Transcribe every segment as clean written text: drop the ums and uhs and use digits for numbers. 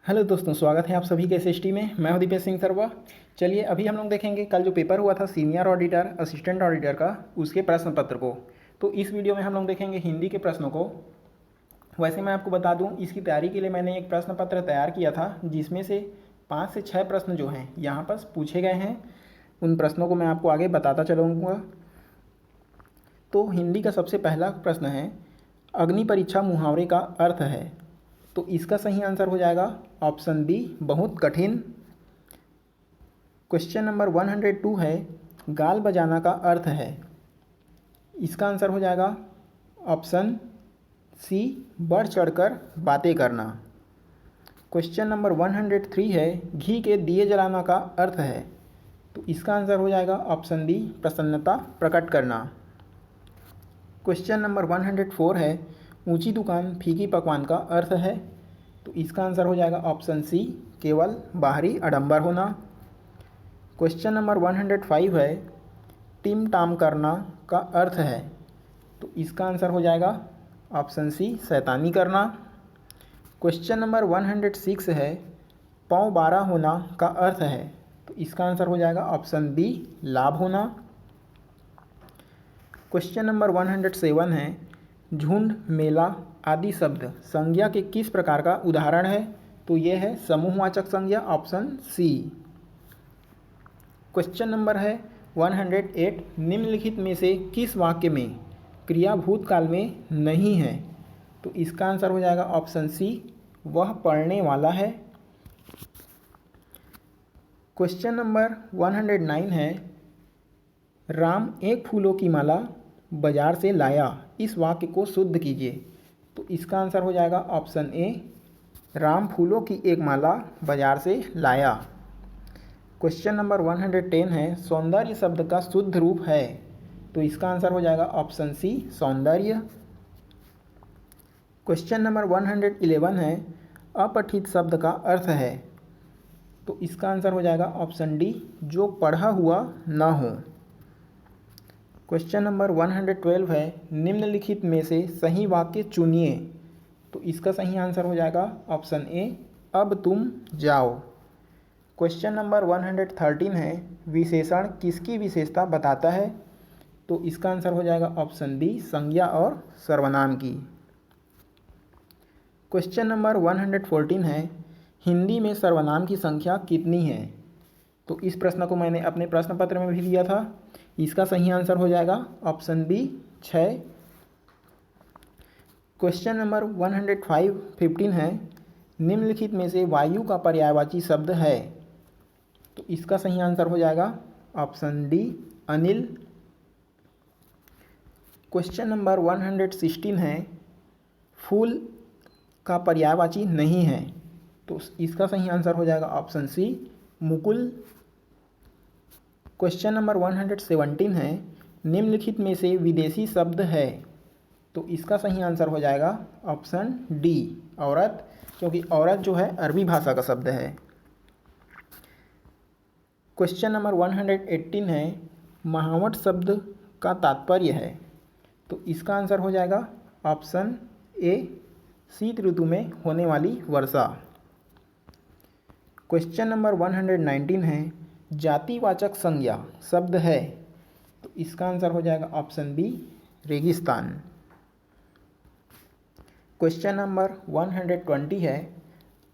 Hello दोस्तों, स्वागत है आप सभी के एसएसटी में। मैं हूं दीपेश सिंह सरवा। चलिए अभी हम लोग देखेंगे कल जो पेपर हुआ था सीनियर ऑडिटर असिस्टेंट ऑडिटर का, उसके प्रश्न पत्र को। तो इस वीडियो में हम लोग देखेंगे हिंदी के प्रश्नों को। वैसे मैं आपको बता दूं, इसकी तैयारी के लिए मैंने एक प्रश्न पत्र तैयार किया था जिसमें से 5 से 6 प्रश्न जो हैं यहाँ पर पूछे गए हैं। उन प्रश्नों को मैं आपको आगे बताता चलूँगा। तो हिंदी का सबसे पहला प्रश्न है, अग्नि परीक्षा मुहावरे का अर्थ है। तो इसका सही आंसर हो जाएगा ऑप्शन बी, बहुत कठिन। क्वेश्चन नंबर 102 है, गाल बजाना का अर्थ है। इसका आंसर हो जाएगा ऑप्शन सी, बढ़ चढ़कर बातें करना। क्वेश्चन नंबर 103 है, घी के दिए जलाना का अर्थ है। तो इसका आंसर हो जाएगा ऑप्शन डी, प्रसन्नता प्रकट करना। क्वेश्चन नंबर 104 है, ऊंची दुकान फीकी पकवान का अर्थ है। तो इसका आंसर हो जाएगा ऑप्शन सी, केवल बाहरी आडंबर होना। क्वेश्चन नंबर 105 है, टिम टाम करना का अर्थ है। तो इसका आंसर हो जाएगा ऑप्शन सी, शैतानी करना। क्वेश्चन नंबर 106 है, पाँव 12 होना का अर्थ है। तो इसका आंसर हो जाएगा ऑप्शन बी, लाभ होना। क्वेश्चन नंबर 107 है, झुंड, मेला आदि शब्द संज्ञा के किस प्रकार का उदाहरण है। तो ये है समूहवाचक संज्ञा, ऑप्शन सी। क्वेश्चन नंबर है 108, निम्नलिखित में से किस वाक्य में क्रिया भूतकाल में नहीं है। तो इसका आंसर हो जाएगा ऑप्शन सी, वह पढ़ने वाला है। क्वेश्चन नंबर 109 है, राम एक फूलों की माला बाजार से लाया, इस वाक्य को शुद्ध कीजिए। तो इसका आंसर हो जाएगा ऑप्शन ए, राम फूलों की एक माला बाजार से लाया। क्वेश्चन नंबर 110 है, सौंदर्य शब्द का शुद्ध रूप है। तो इसका आंसर हो जाएगा ऑप्शन सी, सौंदर्य। क्वेश्चन नंबर 111 है, अपठित शब्द का अर्थ है। तो इसका आंसर हो जाएगा ऑप्शन डी, जो पढ़ा हुआ ना हो। क्वेश्चन नंबर 112 है, निम्नलिखित में से सही वाक्य चुनिए। तो इसका सही आंसर हो जाएगा ऑप्शन ए, अब तुम जाओ। क्वेश्चन नंबर 113 है, विशेषण किसकी विशेषता बताता है। तो इसका आंसर हो जाएगा ऑप्शन बी, संज्ञा और सर्वनाम की। क्वेश्चन नंबर 114 है, हिंदी में सर्वनाम की संख्या कितनी है। तो इस प्रश्न को मैंने अपने प्रश्न पत्र में भी दिया था। इसका सही आंसर हो जाएगा ऑप्शन बी, 6। क्वेश्चन नंबर 115 है, निम्नलिखित में से वायु का पर्यायवाची शब्द है। तो इसका सही आंसर हो जाएगा option D, Anil. Question number 116 है, फूल का पर्यायवाची नहीं है। तो इसका सही आंसर हो जाएगा ऑप्शन सी, मुकुल। क्वेश्चन नंबर 117 है, निम्नलिखित में से विदेशी शब्द है। तो इसका सही आंसर हो जाएगा ऑप्शन डी, औरत, क्योंकि औरत जो है अरबी भाषा का शब्द है। क्वेश्चन नंबर 118 है, महावट शब्द का तात्पर्य है। तो इसका आंसर हो जाएगा ऑप्शन ए, शीत ऋतु में होने वाली वर्षा। क्वेश्चन नंबर 119 है, जातिवाचक संज्ञा शब्द है। तो इसका आंसर हो जाएगा ऑप्शन बी, रेगिस्तान। क्वेश्चन नंबर 120 है,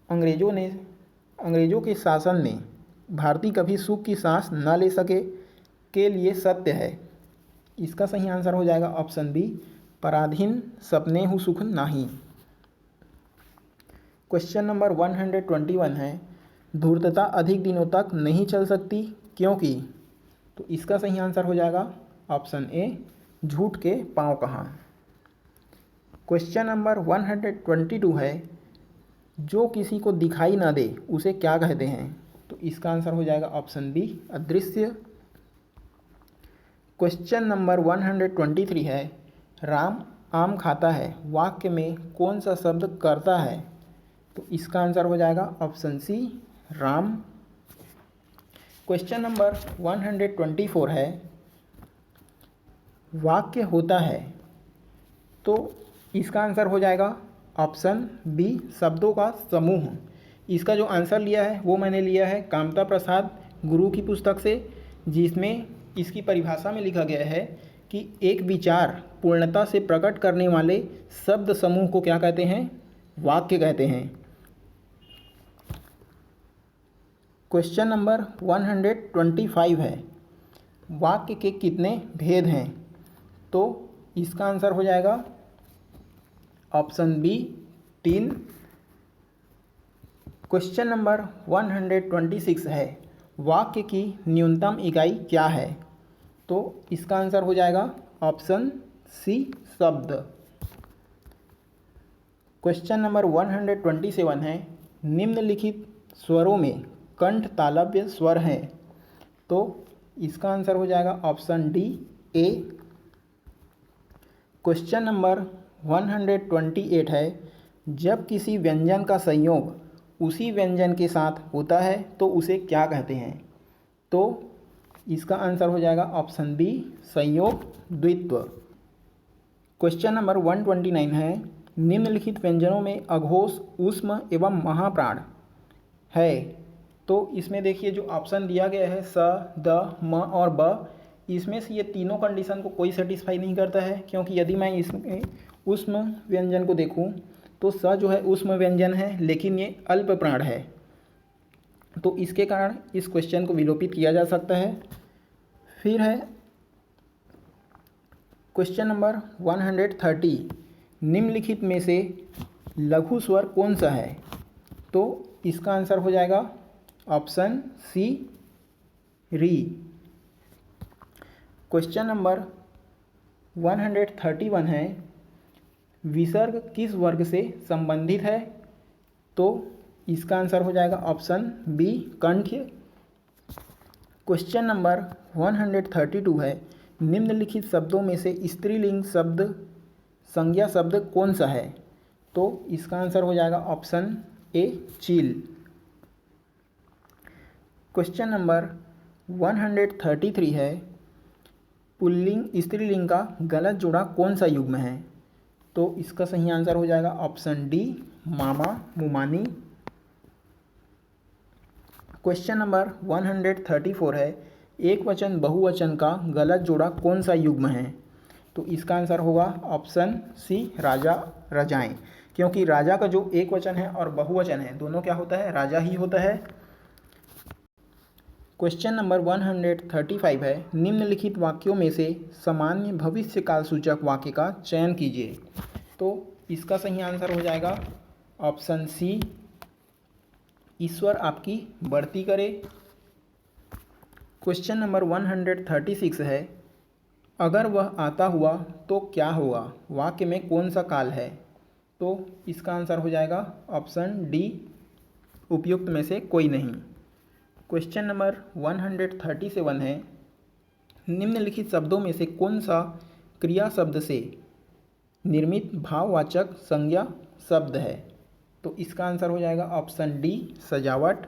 अंग्रेजों के शासन में भारतीय कभी सुख की सांस न ले सके के लिए सत्य है। इसका सही आंसर हो जाएगा ऑप्शन बी, पराधीन सपने हु सुख नाही। क्वेश्चन नंबर 121 है, धूर्तता अधिक दिनों तक नहीं चल सकती क्योंकि। तो इसका सही आंसर हो जाएगा ऑप्शन ए, झूठ के पांव कहाँ। क्वेश्चन नंबर 122 है, जो किसी को दिखाई ना दे उसे क्या कहते हैं। तो इसका आंसर हो जाएगा ऑप्शन बी, अदृश्य। क्वेश्चन नंबर 123 है, राम आम खाता है, वाक्य में कौन सा शब्द करता है। तो इसका आंसर हो जाएगा option C, Ram. Question number 124 है, वाक्य होता है। तो इसका आंसर हो जाएगा ऑप्शन बी, शब्दों का समूह। इसका जो आंसर लिया है वो मैंने लिया है कामता प्रसाद गुरु की पुस्तक से, जिसमें इसकी परिभाषा में लिखा गया है कि एक विचार पूर्णता से प्रकट करने वाले शब्द समूह को क्या कहते हैं? वाक्य कहते हैं। क्वेश्चन नंबर 125 है, वाक्य के कितने भेद हैं? तो इसका आंसर हो जाएगा ऑप्शन बी 3। क्वेश्चन नंबर 126 है, वाक्य की न्यूनतम इकाई क्या है? तो इसका आंसर हो जाएगा ऑप्शन सी शब्द। क्वेश्चन नंबर 127 है, निम्नलिखित स्वरों में कंठ तालव्य स्वर हैं। तो इसका आंसर हो जाएगा option D A. Question number 128 है, जब किसी व्यंजन का संयोग उसी व्यंजन के साथ होता है तो उसे क्या कहते हैं? तो इसका आंसर हो जाएगा ऑप्शन बी संयोग द्वित्व। क्वेश्चन नंबर 129 है, निम्नलिखित व्यंजनों में अघोष ऊष्म एवं महाप्राण है। तो इसमें देखिए जो ऑप्शन दिया गया है स, द, म और ब, इसमें से ये तीनों कंडीशन को कोई सेटिस्फाई नहीं करता है, क्योंकि यदि मैं इसमें ऊष्म व्यंजन को देखूं तो स जो है ऊष्म व्यंजन है लेकिन ये अल्प प्राण है, तो इसके कारण इस क्वेश्चन को विलोपित किया जा सकता है। फिर है क्वेश्चन नंबर 130, निम्नलिखित में से लघु स्वर कौन सा है? तो इसका आंसर हो जाएगा ऑप्शन सी री। क्वेश्चन नंबर 131 है, विसर्ग किस वर्ग से संबंधित है? तो इसका आंसर हो जाएगा ऑप्शन बी कंठ्य। क्वेश्चन नंबर 132 है, निम्नलिखित शब्दों में से स्त्रीलिंग शब्द संज्ञा शब्द कौन सा है? तो इसका आंसर हो जाएगा ऑप्शन ए चील। क्वेश्चन नंबर 133 है, पुल्लिंग स्त्रीलिंग का गलत जोड़ा कौन सा युग्म है? तो इसका सही आंसर हो जाएगा ऑप्शन डी मामा मुमानी। क्वेश्चन नंबर 134 है, एक वचन बहुवचन का गलत जोड़ा कौन सा युग्म है? तो इसका आंसर होगा ऑप्शन सी राजा रजाएं, क्योंकि राजा का जो एक वचन है और बहुवचन है दोनों क्या होता है? राजा ही होता है। क्वेश्चन नंबर 135 है, निम्नलिखित वाक्यों में से सामान्य भविष्य काल सूचक वाक्य का चयन कीजिए। तो इसका सही आंसर हो जाएगा ऑप्शन सी ईश्वर आपकी बढ़ती करे। क्वेश्चन नंबर 136 है, अगर वह आता हुआ तो क्या होगा? वाक्य में कौन सा काल है? तो इसका आंसर हो जाएगा ऑप्शन डी उपयुक्त में से कोई नहीं। क्वेश्चन नंबर 137 है, निम्नलिखित शब्दों में से कौन सा क्रिया शब्द से निर्मित भाववाचक संज्ञा शब्द है? तो इसका आंसर हो जाएगा ऑप्शन डी सजावट।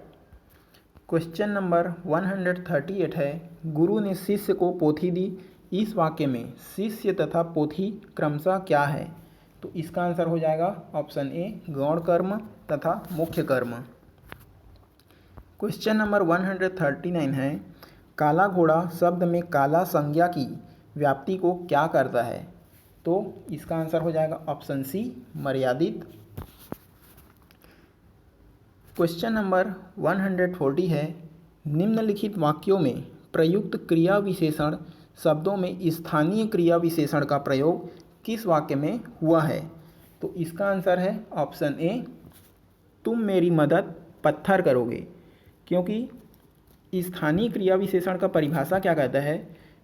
क्वेश्चन नंबर 138 है, गुरु ने शिष्य को पोथी दी, इस वाक्य में शिष्य तथा पोथी क्रमशः क्या है? तो इसका आंसर हो जाएगा ऑप्शन ए गौण कर्म तथा मुख्य कर्म। क्वेश्चन नंबर 139 है, काला घोड़ा शब्द में काला संज्ञा की व्याप्ति को क्या करता है? तो इसका आंसर हो जाएगा ऑप्शन सी मर्यादित। क्वेश्चन नंबर 140 है, निम्नलिखित वाक्यों में प्रयुक्त क्रिया विशेषण शब्दों में स्थानीय क्रिया विशेषण का प्रयोग किस वाक्य में हुआ है? तो इसका आंसर है ऑप्शन ए तुम मेरी मदद पत्थर करोगे, क्योंकि स्थानीय क्रिया विशेषण का परिभाषा क्या कहता है?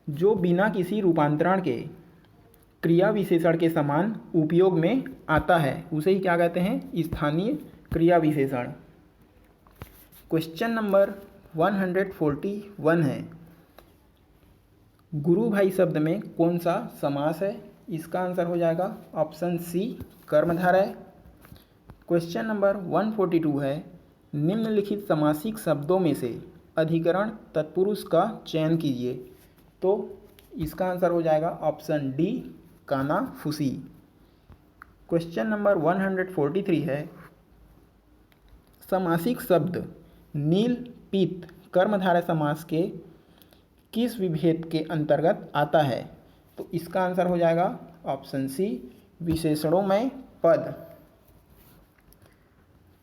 जो बिना किसी रूपांतरण के क्रिया विशेषण के समान उपयोग में आता है उसे ही क्या कहते हैं? स्थानीय क्रिया विशेषण। क्वेश्चन नंबर 141 है, गुरु भाई शब्द में कौन सा समास है? इसका आंसर हो जाएगा ऑप्शन सी कर्मधारय। क्वेश्चन नंबर 142 है, निम्नलिखित समासिक शब्दों में से अधिकरण तत्पुरुष का चयन कीजिए। तो इसका आंसर हो जाएगा ऑप्शन डी कानाफूसी। क्वेश्चन नंबर 143 है, समासिक शब्द नील पीत कर्मधारय समास के किस विभेद के अंतर्गत आता है? तो इसका आंसर हो जाएगा ऑप्शन सी, विशेषणों में पद।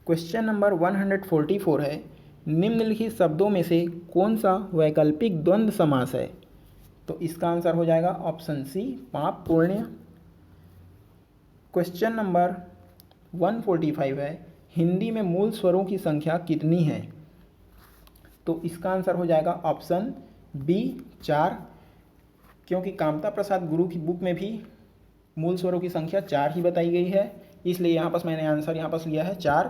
क्वेश्चन नंबर 144 है, निम्नलिखित शब्दों में से कौन सा वैकल्पिक द्वंद्व समास है? तो इसका आंसर हो जाएगा ऑप्शन सी, पाप पुण्य। क्वेश्चन नंबर 145 है, हिंदी में मूल स्वरों की संख्या कितनी है? तो इसका आंसर हो जाएगा ऑप्शन बी, 4, क्योंकि कामता प्रसाद गुरु की बुक में भी मूल स्वरों की संख्या 4 ही बताई गई है, इसलिए यहाँ पर मैंने आंसर यहाँ पर लिया है 4।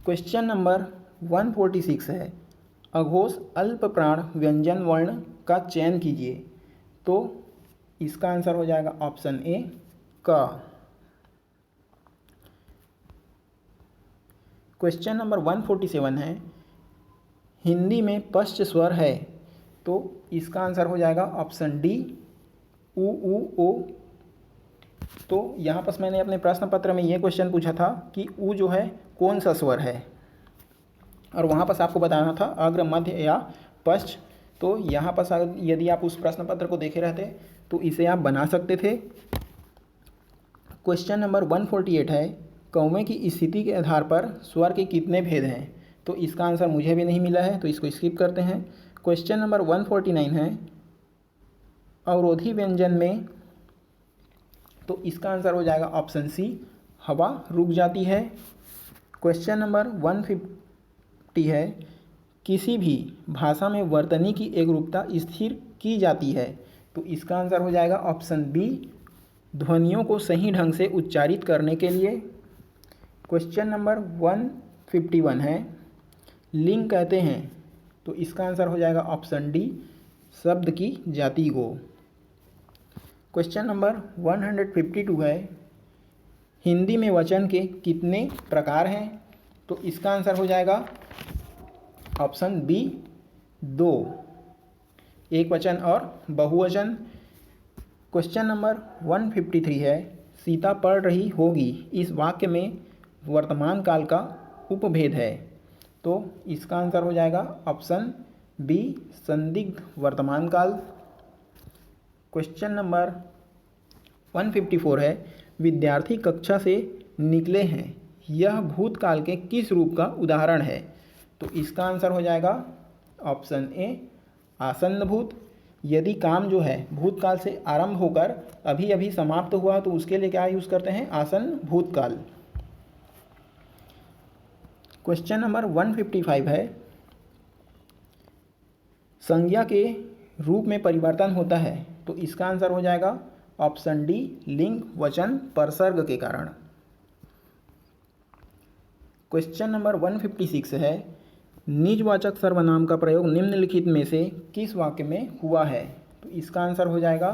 क्वेश्चन नंबर 146 है, अघोष अल्प प्राण व्यंजन वर्ण का चयन कीजिए। तो इसका आंसर हो जाएगा ऑप्शन ए, क। क्वेश्चन नंबर 147 है, हिंदी में पश्च स्वर है। तो इसका आंसर हो जाएगा ऑप्शन डी, उ, ओ। तो यहाँ पर मैंने अपने प्रश्न पत्र में ये क्वेश्चन पूछा था कि उ जो है कौन सा स्वर है, और वहाँ पर आपको बताना था अग्र, मध्य या पश्च। तो यहाँ पर यदि आप उस प्रश्न पत्र को देखे रहते तो इसे आप बना सकते थे। क्वेश्चन नंबर 148 है, कौवे की स्थिति के आधार पर स्वर के कितने भेद हैं? तो इसका आंसर मुझे भी नहीं मिला है, तो इसको स्किप करते हैं। क्वेश्चन नंबर 149 है, अवरोधी व्यंजन में। तो इसका आंसर हो जाएगा ऑप्शन सी, हवा रुक जाती है। क्वेश्चन नंबर 150 है, किसी भी भाषा में वर्तनी की एकरूपता स्थिर की जाती है। तो इसका आंसर हो जाएगा ऑप्शन बी, ध्वनियों को सही ढंग से उच्चारित करने के लिए। क्वेश्चन नंबर 151 है, लिंग कहते हैं। तो इसका आंसर हो जाएगा ऑप्शन डी, शब्द की जाति को। क्वेश्चन नंबर 152 है, हिंदी में वचन के कितने प्रकार हैं? तो इसका आंसर हो जाएगा ऑप्शन बी, 2, एक वचन और बहुवचन। क्वेश्चन नंबर 153 है, सीता पढ़ रही होगी, इस वाक्य में वर्तमान काल का उपभेद है। तो इसका आंसर हो जाएगा ऑप्शन बी, संदिग्ध वर्तमान काल। क्वेश्चन नंबर 154 है, विद्यार्थी कक्षा से निकले हैं, यह भूतकाल के किस रूप का उदाहरण है? तो इसका आंसर हो जाएगा ऑप्शन ए, आसन्न भूत। यदि काम जो है भूतकाल से आरंभ होकर अभी अभी समाप्त हुआ तो उसके लिए क्या यूज़ करते हैं? आसन्न भूतकाल। क्वेश्चन नंबर 155 है, संज्ञा के रूप में परिवर्तन होता है। तो इसका आंसर हो जाएगा ऑप्शन डी, लिंग वचन परसर्ग के कारण। क्वेश्चन नंबर 156 है, निजवाचक सर्वनाम का प्रयोग निम्नलिखित में से किस वाक्य में हुआ है? तो इसका आंसर हो जाएगा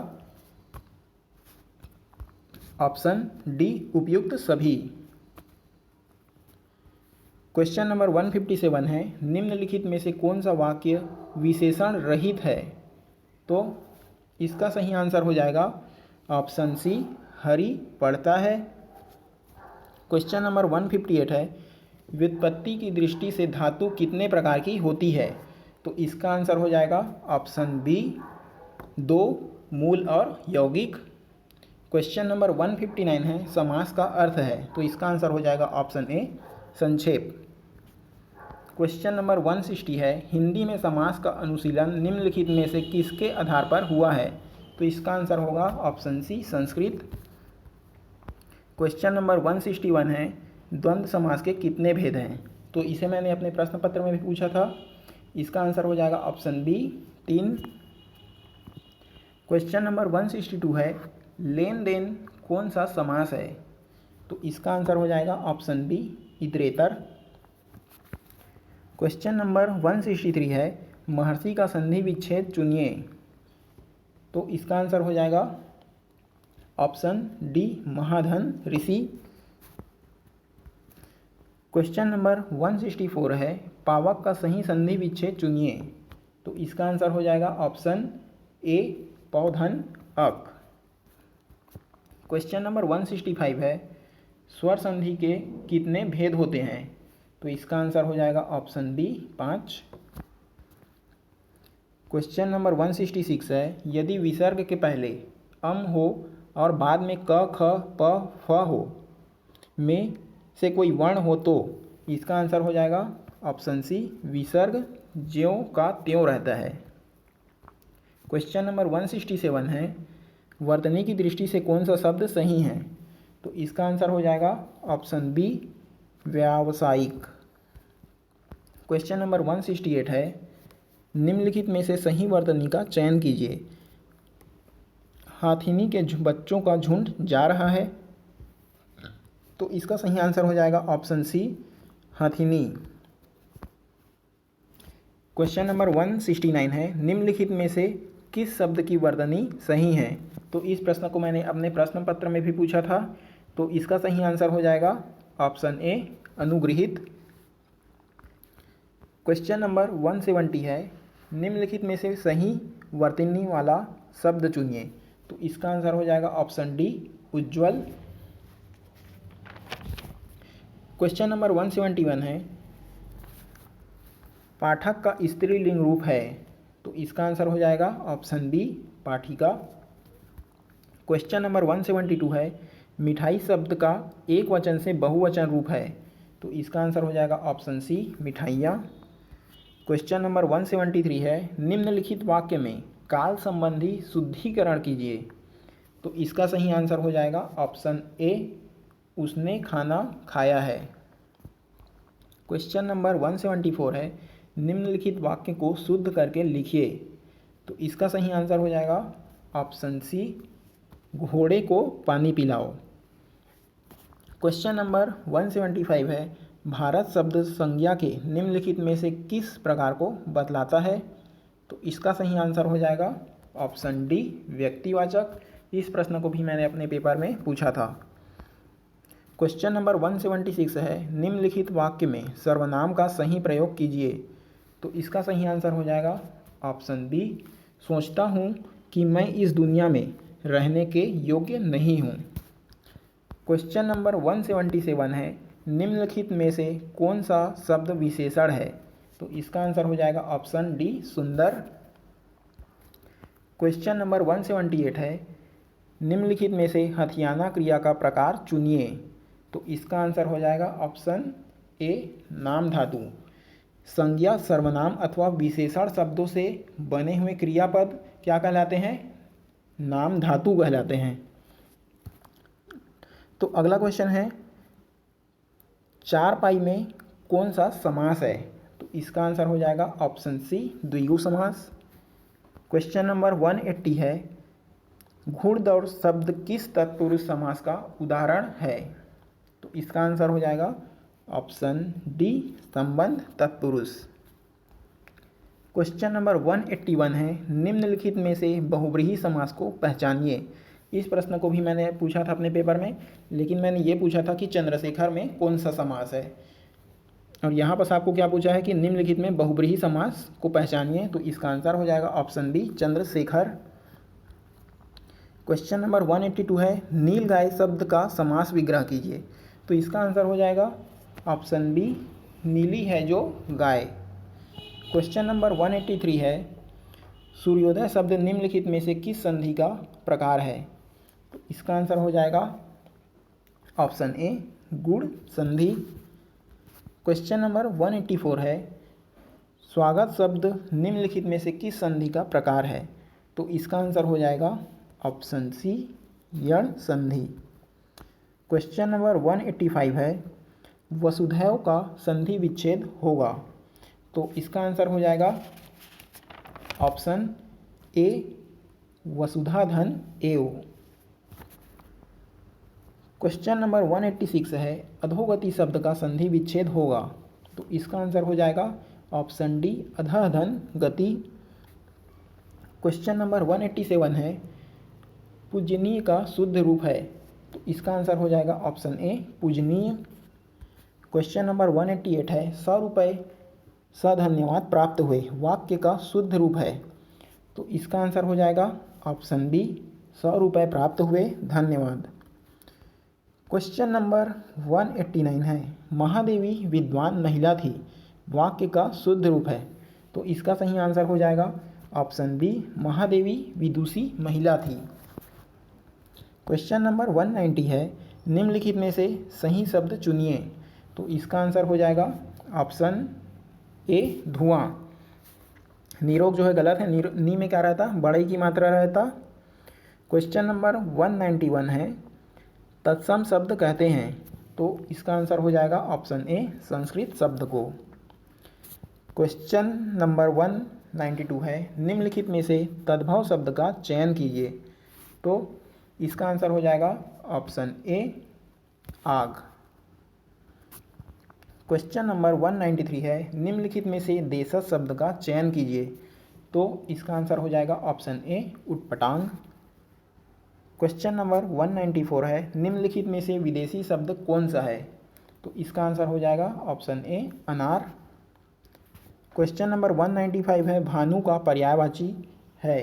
ऑप्शन डी, उपयुक्त सभी। क्वेश्चन नंबर 157 है, निम्नलिखित में से कौन सा वाक्य विशेषण रहित है? तो इसका सही आंसर हो जाएगा ऑप्शन सी, हरि पढ़ता है। क्वेश्चन नंबर 158 है, व्युत्पत्ति की दृष्टि से धातु कितने प्रकार की होती है? तो इसका आंसर हो जाएगा ऑप्शन बी, 2, मूल और यौगिक। क्वेश्चन नंबर 159 है, समास का अर्थ है। तो इसका आंसर हो जाएगा ऑप्शन ए, संक्षेप। क्वेश्चन नंबर 160 है, हिंदी में समास का अनुशीलन निम्नलिखित में से किसके आधार पर हुआ है? तो इसका आंसर होगा option C, Sanskrit. Question number 161 है, द्वंद्व समास के कितने भेद हैं? तो इसे मैंने अपने प्रश्न पत्र में भी पूछा था। इसका आंसर हो जाएगा ऑप्शन बी, 3। क्वेश्चन नंबर 162 है, लेन देन कौन सा समास है? तो इसका आंसर हो जाएगा ऑप्शन बी, इतरेतर। क्वेश्चन नंबर 163 है, महर्षि का संधि विच्छेद चुनिए। तो इसका आंसर हो जाएगा ऑप्शन डी, महाधन ऋषि। क्वेश्चन नंबर 164 है, पावक का सही संधि विच्छेद चुनिए। तो इसका आंसर हो जाएगा ऑप्शन ए, पौधन अक। क्वेश्चन नंबर 165 है, स्वर संधि के कितने भेद होते हैं? तो इसका आंसर हो जाएगा ऑप्शन बी 5। क्वेश्चन नंबर 166 है, यदि विसर्ग के पहले अम हो और बाद में क ख प फ हो में से कोई वर्ण हो तो इसका आंसर हो जाएगा ऑप्शन सी विसर्ग ज्यों का त्यों रहता है। क्वेश्चन नंबर 167 है, वर्तनी की दृष्टि से कौन सा शब्द सही है? तो इसका आंसर हो जाएगा ऑप्शन बी व्यावसायिक। क्वेश्चन नंबर 168 है, निम्नलिखित में से सही वर्तनी का चयन कीजिए। हाथिनी के बच्चों का झुंड जा रहा है, तो इसका सही आंसर हो जाएगा ऑप्शन सी हाथिनी। क्वेश्चन नंबर 169 है, निम्नलिखित में से किस शब्द की वर्तनी सही है? तो इस प्रश्न को मैंने अपने प्रश्न पत्र में भी पूछा था, तो इसका सही आंसर हो जाएगा ऑप्शन ए अनुगृहित। क्वेश्चन नंबर 170 है, निम्नलिखित में से सही वर्तनी वाला शब्द चुनिए। तो इसका आंसर हो जाएगा ऑप्शन डी उज्ज्वल। क्वेश्चन नंबर 171 है, पाठक का स्त्रीलिंग रूप है। तो इसका आंसर हो जाएगा ऑप्शन बी पाठिका। क्वेश्चन नंबर 172 है, मिठाई शब्द का एक वचन से बहुवचन रूप है। तो इसका आंसर हो जाएगा ऑप्शन सी मिठाइयाँ। क्वेश्चन नंबर 173 है, निम्नलिखित वाक्य में काल संबंधी शुद्धिकरण कीजिए। तो इसका सही आंसर हो जाएगा ऑप्शन ए उसने खाना खाया है। क्वेश्चन नंबर 174 है, निम्नलिखित वाक्य को शुद्ध करके लिखिए। तो इसका सही आंसर हो जाएगा ऑप्शन सी घोड़े को पानी पिलाओ। क्वेश्चन नंबर 175 है, भारत शब्द संज्ञा के निम्नलिखित में से किस प्रकार को बतलाता है? तो इसका सही आंसर हो जाएगा ऑप्शन डी व्यक्तिवाचक। इस प्रश्न को भी मैंने अपने पेपर में पूछा था। क्वेश्चन नंबर 176 है, निम्नलिखित वाक्य में सर्वनाम का सही प्रयोग कीजिए। तो इसका सही आंसर हो जाएगा ऑप्शन बी सोचता हूँ कि मैं इस दुनिया में रहने के योग्य नहीं हूँ। क्वेश्चन नंबर 177 है, निम्नलिखित में से कौन सा शब्द विशेषण है? तो इसका आंसर हो जाएगा ऑप्शन डी सुंदर। क्वेश्चन नंबर 178 है, निम्नलिखित में से हथियाना क्रिया का प्रकार चुनिए। तो इसका आंसर हो जाएगा ऑप्शन ए नाम धातु। संज्ञा सर्वनाम अथवा विशेषण शब्दों से बने हुए क्रियापद क्या कहलाते हैं? नाम धातु कहलाते हैं। तो अगला क्वेश्चन है, चार पाई में कौन सा समास है? तो इसका आंसर हो जाएगा ऑप्शन सी द्विगु समास। क्वेश्चन नंबर 180 है, घुड़दौड़ शब्द किस तत्पुरुष समास का उदाहरण है? तो इसका आंसर हो जाएगा ऑप्शन डी संबंध तत्पुरुष। क्वेश्चन नंबर 181 है, निम्नलिखित में से बहुब्रीहि समास को पहचानिए। इस प्रश्न को भी मैंने पूछा था अपने पेपर में, लेकिन मैंने ये पूछा था कि चंद्रशेखर में कौन सा समास है, और यहाँ पर आपको क्या पूछा है कि निम्नलिखित में बहुब्रीहि समास को पहचानिए। तो इसका आंसर हो जाएगा option B Chandrashekhar. Question number 182 है, नील गाय शब्द का समास विग्रह कीजिए। तो इसका आंसर हो जाएगा ऑप्शन बी नीली है जो गाय। क्वेश्चन नंबर 183 है, सूर्योदय शब्द निम्नलिखित में से किस संधि का प्रकार है? तो इसका आंसर हो जाएगा ऑप्शन ए गुण संधि। क्वेश्चन नंबर 184 है, स्वागत शब्द निम्नलिखित में से किस संधि का प्रकार है? तो इसका आंसर हो जाएगा ऑप्शन सी यण संधि। क्वेश्चन नंबर 185 है, वसुधैव का संधि विच्छेद होगा। तो इसका आंसर हो जाएगा ऑप्शन ए वसुधाधन एव। क्वेश्चन नंबर 186 है, अधोगति शब्द का संधि विच्छेद होगा। तो इसका आंसर हो जाएगा ऑप्शन डी अधःधन गति। क्वेश्चन नंबर 187 है, पूजनीय का शुद्ध रूप है। तो इसका आंसर हो जाएगा ऑप्शन ए पूजनीय। क्वेश्चन नंबर 188 है, 100 रुपये सधन्यवाद प्राप्त हुए वाक्य का शुद्ध रूप है। तो इसका आंसर हो जाएगा ऑप्शन बी 100 रुपये प्राप्त हुए धन्यवाद। क्वेश्चन नंबर 189 है, महादेवी विद्वान महिला थी, वाक्य का शुद्ध रूप है। तो इसका सही आंसर हो जाएगा ऑप्शन बी, महादेवी विदुषी महिला थी। क्वेश्चन नंबर 190 है, निम्नलिखित में से सही शब्द चुनिए। तो इसका आंसर हो जाएगा ऑप्शन ए, धुआं। निरोग जो है गलत है, नी में क्या रहता, बड़े की मात्रा रहता। क्वेश्चन नंबर 191 है, तत्सम शब्द कहते हैं। तो इसका आंसर हो जाएगा ऑप्शन ए, संस्कृत शब्द को। क्वेश्चन नंबर 192 है, निम्नलिखित में से तद्भव शब्द का चयन कीजिए। तो इसका आंसर हो जाएगा ऑप्शन ए, आग। क्वेश्चन नंबर 193 है, निम्नलिखित में से देशज शब्द का चयन कीजिए। तो इसका आंसर हो जाएगा ऑप्शन ए, उटपटांग। क्वेश्चन नंबर 194 है, निम्नलिखित में से विदेशी शब्द कौन सा है। तो इसका आंसर हो जाएगा ऑप्शन ए, अनार। क्वेश्चन नंबर 195 है, भानु का पर्यायवाची है।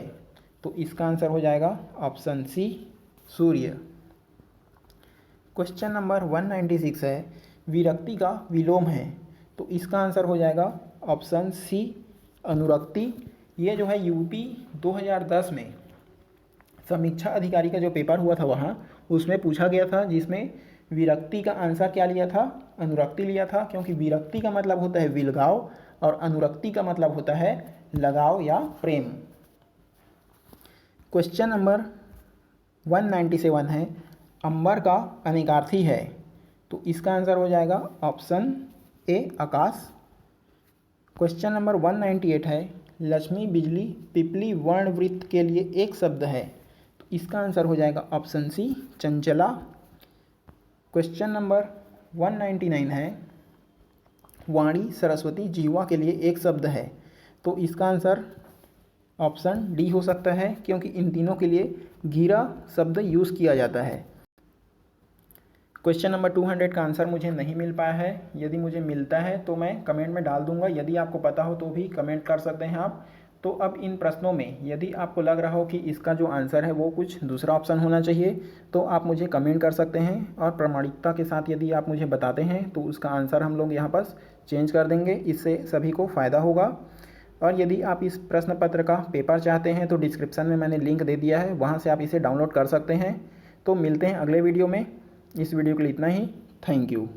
तो इसका आंसर हो जाएगा ऑप्शन सी, सूर्य। क्वेश्चन नंबर 196 है, विरक्ति का विलोम है। तो इसका आंसर हो जाएगा ऑप्शन सी, अनुरक्ति। ये जो है यूपी 2010 में समीक्षा अधिकारी का जो पेपर हुआ था वहाँ उसमें पूछा गया था, जिसमें विरक्ति का आंसर क्या लिया था, अनुरक्ति लिया था। क्योंकि विरक्ति का मतलब होता है विलगाव और अनुरक्ति का मतलब होता है लगाव या प्रेम। क्वेश्चन नंबर 197 है, अंबर का अनेकार्थी है। तो इसका आंसर हो जाएगा option A, Akash. Question number 198 है, लक्ष्मी बिजली पिपली वर्ण वृत्त के लिए एक शब्द है। तो इसका आंसर हो जाएगा ऑप्शन सी, चंचला। क्वेश्चन नंबर 199 है, वाणी सरस्वती जीवा के लिए एक शब्द है। तो इसका आंसर ऑप्शन डी हो सकता है, क्योंकि इन तीनों के लिए गीरा शब्द यूज़ किया जाता है। क्वेश्चन नंबर 200 का आंसर मुझे नहीं मिल पाया है। यदि मुझे मिलता है तो मैं कमेंट में डाल दूंगा, यदि आपको पता हो तो भी कमेंट कर सकते हैं आप। तो अब इन प्रश्नों में यदि आपको लग रहा हो कि इसका जो आंसर है वो कुछ दूसरा ऑप्शन होना चाहिए तो आप मुझे कमेंट कर सकते हैं, और प्रामाणिकता के साथ यदि आप मुझे बताते हैं तो उसका आंसर हम लोग यहाँ पर चेंज कर देंगे। इससे सभी को फ़ायदा होगा। और यदि आप इस प्रश्न पत्र का पेपर चाहते हैं तो डिस्क्रिप्शन में मैंने लिंक दे दिया है, वहाँ से आप इसे डाउनलोड कर सकते हैं। तो मिलते हैं अगले वीडियो में। इस वीडियो के लिए इतना ही। Thank you.